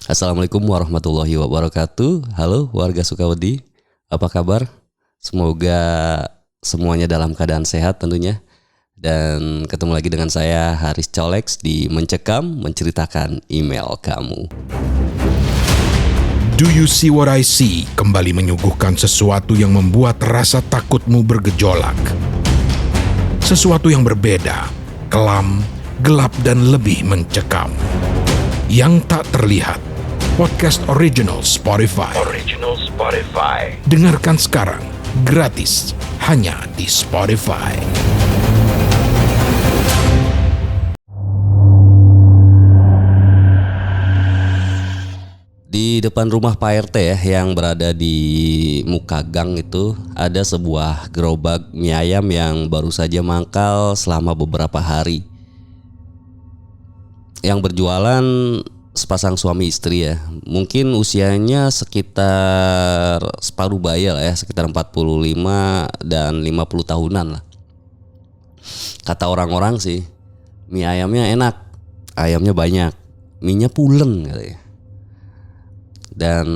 Assalamualaikum warahmatullahi wabarakatuh. Halo warga Sukawedi, apa kabar? Semoga semuanya dalam keadaan sehat tentunya. Dan ketemu lagi dengan saya Haris Colex di Mencekam Menceritakan Email Kamu. Do You See What I See kembali menyuguhkan sesuatu yang membuat rasa takutmu bergejolak. Sesuatu yang berbeda, kelam, gelap dan lebih mencekam. Yang tak terlihat. Podcast Original Spotify. Dengarkan sekarang, gratis, hanya di Spotify. Di depan rumah Pak RT ya, yang berada di muka gang itu ada sebuah gerobak mie ayam yang baru saja mangkal selama beberapa hari. Yang berjualan sepasang suami istri ya. Mungkin usianya sekitar separuh baya lah ya, sekitar 45 dan 50 tahunan lah. Kata orang-orang sih, mie ayamnya enak, ayamnya banyak, mie-nya pulen katanya. Dan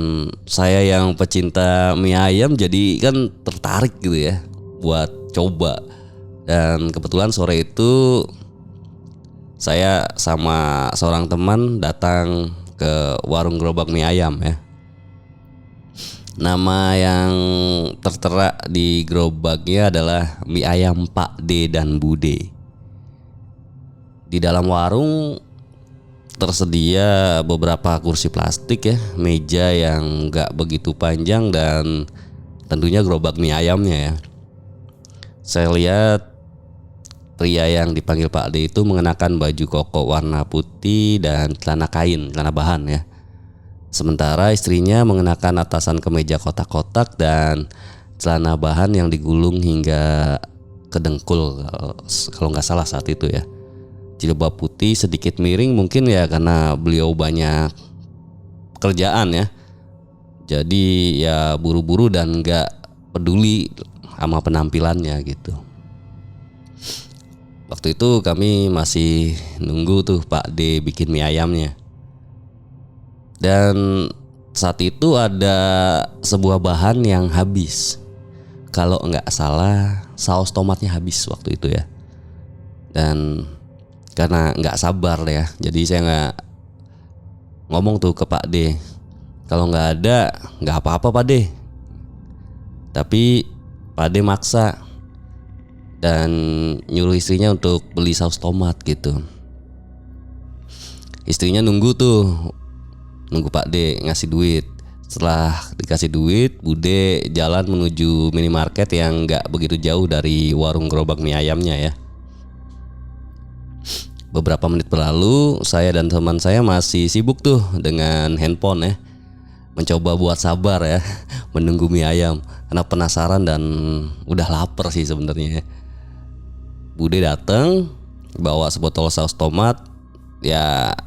saya yang pecinta mie ayam jadi kan tertarik gitu ya buat coba. Dan kebetulan sore itu saya sama seorang teman datang ke warung gerobak mie ayam ya. Nama yang tertera di gerobaknya adalah mie ayam Pak D dan Bude. Di dalam warung tersedia beberapa kursi plastik ya, meja yang gak begitu panjang dan tentunya gerobak mie ayamnya ya. Saya lihat pria yang dipanggil Pak D itu mengenakan baju koko warna putih dan celana kain, celana bahan ya. Sementara istrinya mengenakan atasan kemeja kotak-kotak dan celana bahan yang digulung hingga ke dengkul kalau nggak salah saat itu ya. Jilbab putih sedikit miring mungkin ya karena beliau banyak kerjaan ya. Jadi ya buru-buru dan nggak peduli sama penampilannya gitu. Waktu itu kami masih nunggu tuh Pak D bikin mie ayamnya. Dan saat itu ada sebuah bahan yang habis. Kalau nggak salah saus tomatnya habis waktu itu ya. Dan karena nggak sabar ya, jadi saya nggak ngomong tuh ke Pak D. Kalau nggak ada nggak apa-apa Pak D. Tapi Pak D maksa dan nyuruh istrinya untuk beli saus tomat gitu. Istrinya nunggu Pak D ngasih duit. Setelah dikasih duit, Bude jalan menuju minimarket yang gak begitu jauh dari warung gerobak mie ayamnya ya. Beberapa menit berlalu, saya dan teman saya masih sibuk tuh dengan handphone ya, mencoba buat sabar ya menunggu mie ayam karena penasaran dan udah lapar sih sebenarnya. Bude datang bawa sebotol saus tomat. Ya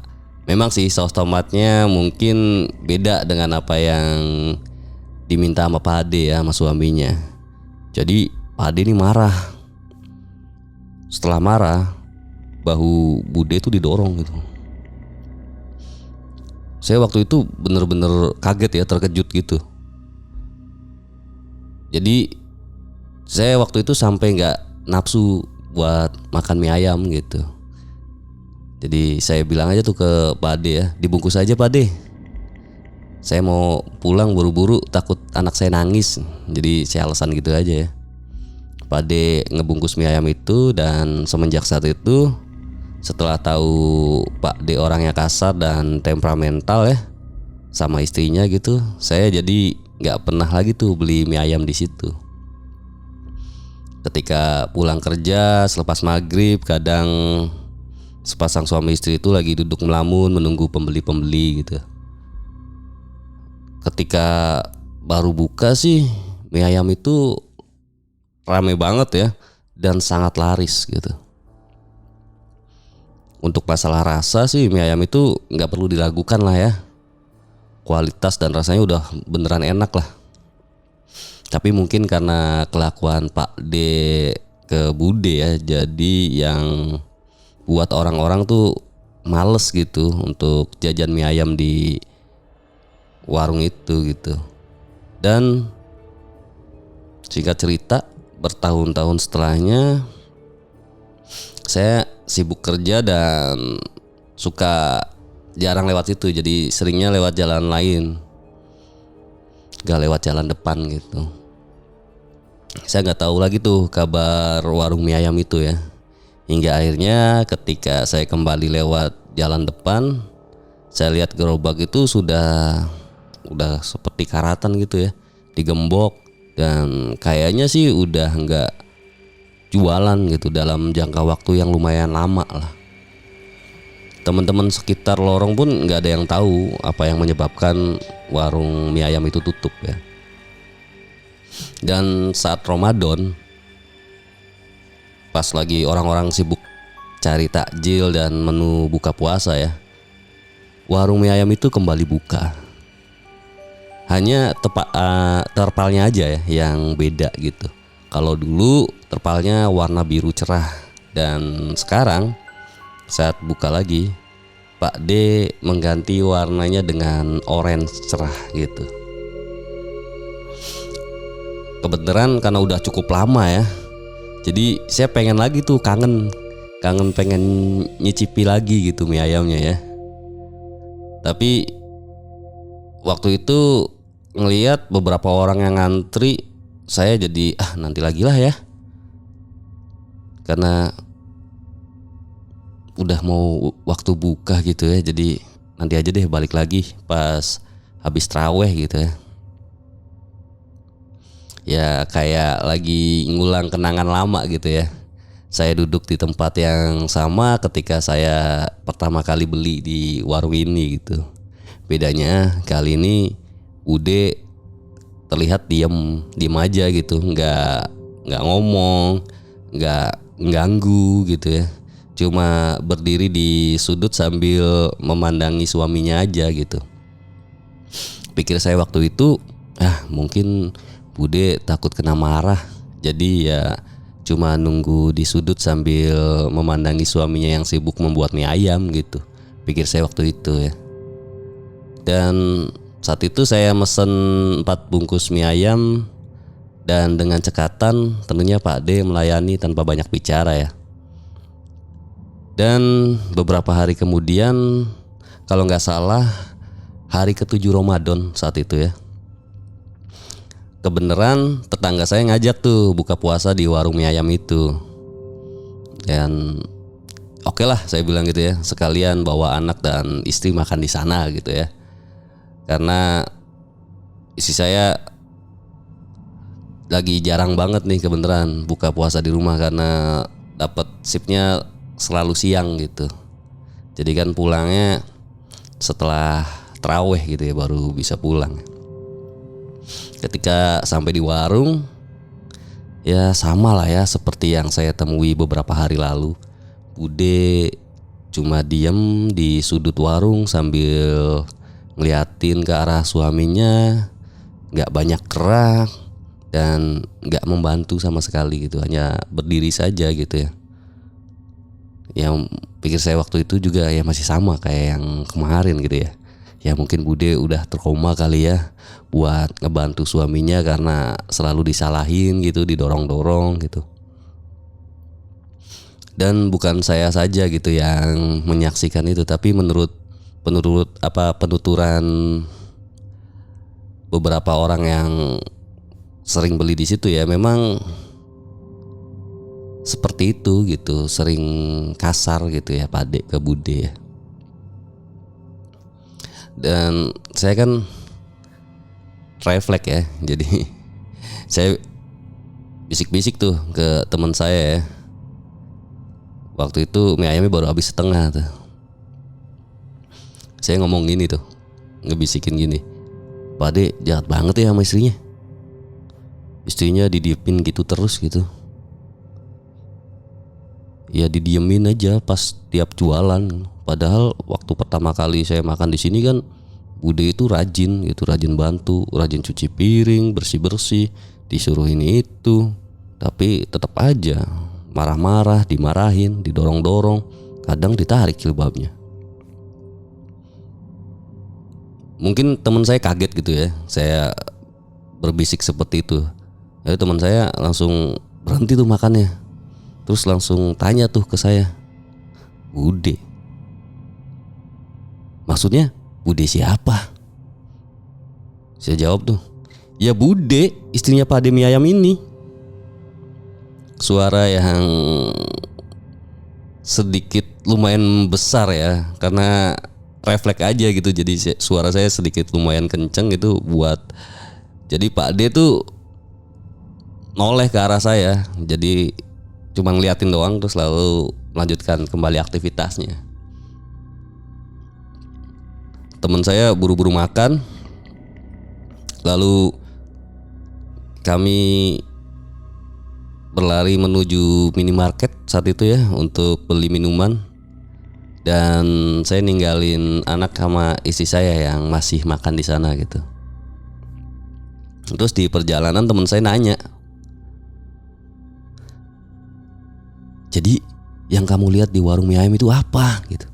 memang sih saus tomatnya mungkin beda dengan apa yang diminta sama Pak Ade ya, sama suaminya. Jadi Pak Ade ini marah. Setelah marah, bahu Bude tuh didorong gitu. Saya waktu itu bener-bener kaget ya, terkejut gitu. Jadi saya waktu itu sampai gak nafsu buat makan mie ayam gitu. Jadi saya bilang aja tuh ke Pak Ade ya, dibungkus aja Pak Ade. Saya mau pulang buru-buru, takut anak saya nangis. Jadi saya alasan gitu aja ya. Pak Ade ngebungkus mie ayam itu. Dan semenjak saat itu, setelah tahu Pak D orangnya kasar dan temperamental ya sama istrinya gitu, saya jadi nggak pernah lagi tuh beli mie ayam di situ. Ketika pulang kerja selepas maghrib, kadang sepasang suami istri itu lagi duduk melamun menunggu pembeli-pembeli gitu. Ketika baru buka sih, mie ayam itu rame banget ya dan sangat laris gitu. Untuk masalah rasa sih, mie ayam itu nggak perlu diragukan lah ya. Kualitas dan rasanya udah beneran enak lah. Tapi mungkin karena kelakuan Pak D ke Bude ya, jadi yang buat orang-orang tuh males gitu untuk jajan mie ayam di warung itu gitu. Dan singkat cerita, bertahun-tahun setelahnya saya sibuk kerja dan suka jarang lewat situ, jadi seringnya lewat jalan lain, gak lewat jalan depan gitu. Saya nggak tahu lagi tuh kabar warung mie ayam itu ya. Hingga akhirnya ketika saya kembali lewat jalan depan, saya lihat gerobak itu udah seperti karatan gitu ya, digembok, dan kayaknya sih udah nggak jualan gitu dalam jangka waktu yang lumayan lama lah. Teman-teman sekitar lorong pun nggak ada yang tahu apa yang menyebabkan warung mie ayam itu tutup ya. Dan saat Ramadan, pas lagi orang-orang sibuk cari takjil dan menu buka puasa ya, warung mie ayam itu kembali buka. Hanya terpalnya aja ya yang beda gitu. Kalau dulu terpalnya warna biru cerah, dan sekarang saat buka lagi, Pak D mengganti warnanya dengan orange cerah gitu. Kebetulan karena udah cukup lama ya, jadi saya pengen lagi tuh, kangen pengen nyicipi lagi gitu mie ayamnya ya. Tapi waktu itu ngelihat beberapa orang yang ngantri, saya jadi nanti lagi lah ya, karena udah mau waktu buka gitu ya. Jadi nanti aja deh, balik lagi pas habis traweh gitu ya. Ya kayak lagi ngulang kenangan lama gitu ya. Saya duduk di tempat yang sama ketika saya pertama kali beli di warung ini gitu. Bedanya kali ini Bude terlihat diem aja gitu, nggak ngomong, nggak ganggu gitu ya. Cuma berdiri di sudut sambil memandangi suaminya aja gitu. Pikir saya waktu itu, mungkin Bude takut kena marah, jadi ya cuma nunggu di sudut sambil memandangi suaminya yang sibuk membuat mie ayam gitu. Pikir saya waktu itu ya. Dan saat itu saya mesen 4 bungkus mie ayam, dan dengan cekatan tentunya Pak D melayani tanpa banyak bicara ya. Dan beberapa hari kemudian, kalau nggak salah hari ke-7 Ramadan saat itu ya, kebenaran tetangga saya ngajak tuh buka puasa di warung mie ayam itu. Dan oke lah saya bilang gitu ya, sekalian bawa anak dan istri makan di sana gitu ya. Karena istri saya lagi jarang banget nih kebenaran buka puasa di rumah, karena dapat shiftnya selalu siang gitu. Jadi kan pulangnya setelah taraweh gitu ya, baru bisa pulang. Ketika sampai di warung, ya sama lah ya seperti yang saya temui beberapa hari lalu. Bude cuma diem di sudut warung sambil ngeliatin ke arah suaminya, gak banyak gerak dan gak membantu sama sekali gitu, hanya berdiri saja gitu ya. Yang pikir saya waktu itu juga ya masih sama kayak yang kemarin gitu ya. Ya mungkin Bude udah trauma kali ya buat ngebantu suaminya karena selalu disalahin gitu, didorong-dorong gitu. Dan bukan saya saja gitu yang menyaksikan itu, tapi menurut penuturan beberapa orang yang sering beli di situ ya, memang seperti itu gitu, sering kasar gitu ya Pak D ke Bude ya. Dan saya kan refleks ya, jadi saya bisik-bisik tuh ke teman saya ya. Waktu itu mie ayamnya baru habis setengah tuh. Saya ngomong gini tuh, ngebisikin gini, Pak D jahat banget ya sama istrinya. Istrinya didiemin gitu terus gitu. Ya didiemin aja pas tiap jualan. Padahal waktu pertama kali saya makan di sini kan Bude itu rajin gitu, rajin bantu, rajin cuci piring, bersih-bersih, disuruh ini itu. Tapi tetap aja marah-marah, dimarahin, didorong-dorong, kadang ditarik jilbabnya. Mungkin teman saya kaget gitu ya, saya berbisik seperti itu. Jadi teman saya langsung berhenti tuh makannya. Terus langsung tanya tuh ke saya, Bude, maksudnya Bude siapa? Saya jawab tuh, ya Bude, istrinya Pak De mie ayam ini. Suara yang sedikit lumayan besar ya, karena refleks aja gitu. Jadi suara saya sedikit lumayan kenceng gitu buat. Jadi Pak D tuh noleh ke arah saya. Jadi cuma ngeliatin doang terus lalu melanjutkan kembali aktivitasnya. Teman saya buru-buru makan. Lalu kami berlari menuju minimarket saat itu ya untuk beli minuman. Dan saya ninggalin anak sama istri saya yang masih makan di sana gitu. Terus di perjalanan teman saya nanya, jadi yang kamu lihat di warung mie ayam itu apa gitu.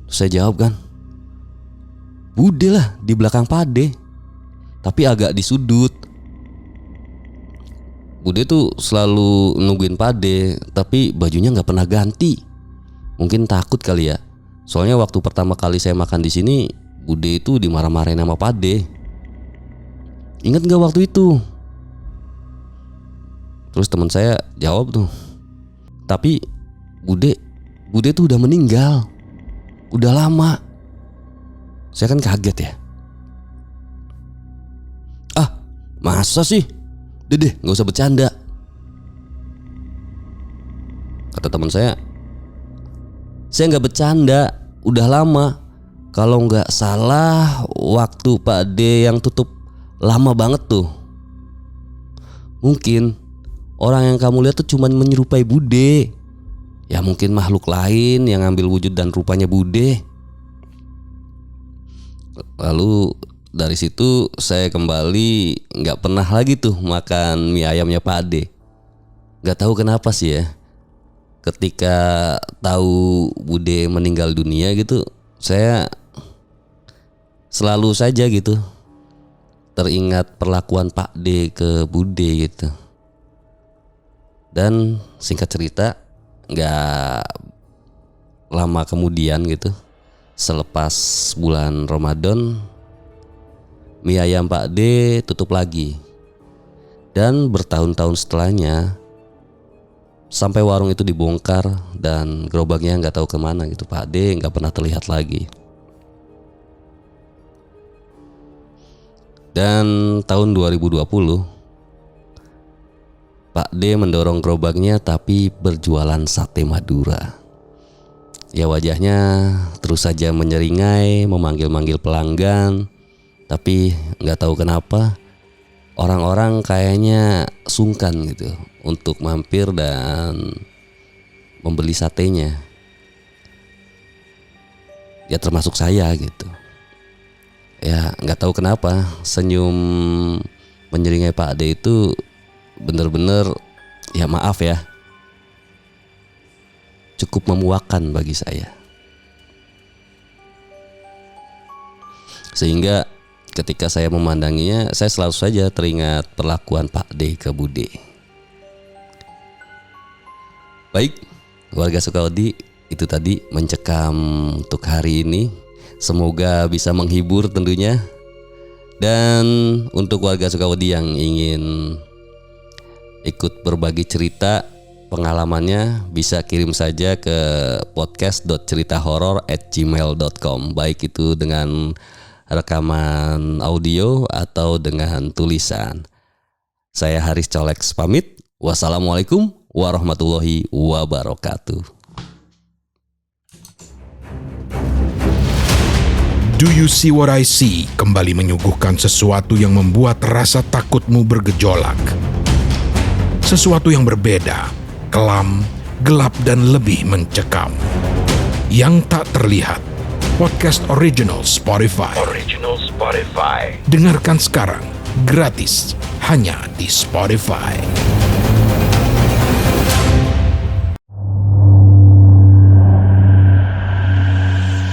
Terus saya jawab kan, Bude lah di belakang Pak De, tapi agak di sudut. Bude tuh selalu nungguin Pak De, tapi bajunya nggak pernah ganti. Mungkin takut kali ya. Soalnya waktu pertama kali saya makan di sini, Bude itu dimarah-marahin sama Pak De. Ingat nggak waktu itu? Terus teman saya jawab tuh, tapi Bude tuh udah meninggal, udah lama. Saya kan kaget ya. Ah, masa sih? Deh, nggak usah bercanda, kata teman saya nggak bercanda, udah lama. Kalau nggak salah waktu Pak D yang tutup lama banget tuh. Mungkin orang yang kamu lihat tuh cuma menyerupai Bude. Ya mungkin makhluk lain yang ambil wujud dan rupanya Bude. Lalu dari situ saya kembali nggak pernah lagi tuh makan mie ayamnya Pak D. Nggak tahu kenapa sih ya. Ketika tahu Bude meninggal dunia gitu, saya selalu saja gitu teringat perlakuan Pak D ke Bude gitu. Dan singkat cerita, nggak lama kemudian gitu, selepas bulan Ramadan, mie ayam Pak D tutup lagi. Dan bertahun-tahun setelahnya, sampai warung itu dibongkar dan gerobaknya nggak tahu kemana gitu, Pak D nggak pernah terlihat lagi. Dan tahun 2020, Pak D mendorong gerobaknya tapi berjualan sate Madura. Ya wajahnya terus saja menyeringai, memanggil-manggil pelanggan. Tapi nggak tahu kenapa orang-orang kayaknya sungkan gitu untuk mampir dan membeli satenya. Ya termasuk saya gitu. Ya nggak tahu kenapa senyum menyeringai Pak D itu bener-bener, ya maaf ya, cukup memuakkan bagi saya. Sehingga ketika saya memandanginya, saya selalu saja teringat perlakuan Pak D ke Bude. Baik, warga Sukawati, itu tadi mencekam untuk hari ini. Semoga bisa menghibur tentunya. Dan untuk warga Sukawati yang ingin ikut berbagi cerita pengalamannya, bisa kirim saja ke podcast.ceritahoror@gmail.com, baik itu dengan rekaman audio atau dengan tulisan. Saya Haris Colex pamit. Wassalamualaikum warahmatullahi wabarakatuh. Do You See What I See kembali menyuguhkan sesuatu yang membuat rasa takutmu bergejolak. Sesuatu yang berbeda, kelam, gelap dan lebih mencekam. Yang tak terlihat. Podcast Original Spotify. Dengarkan sekarang, gratis, hanya di Spotify.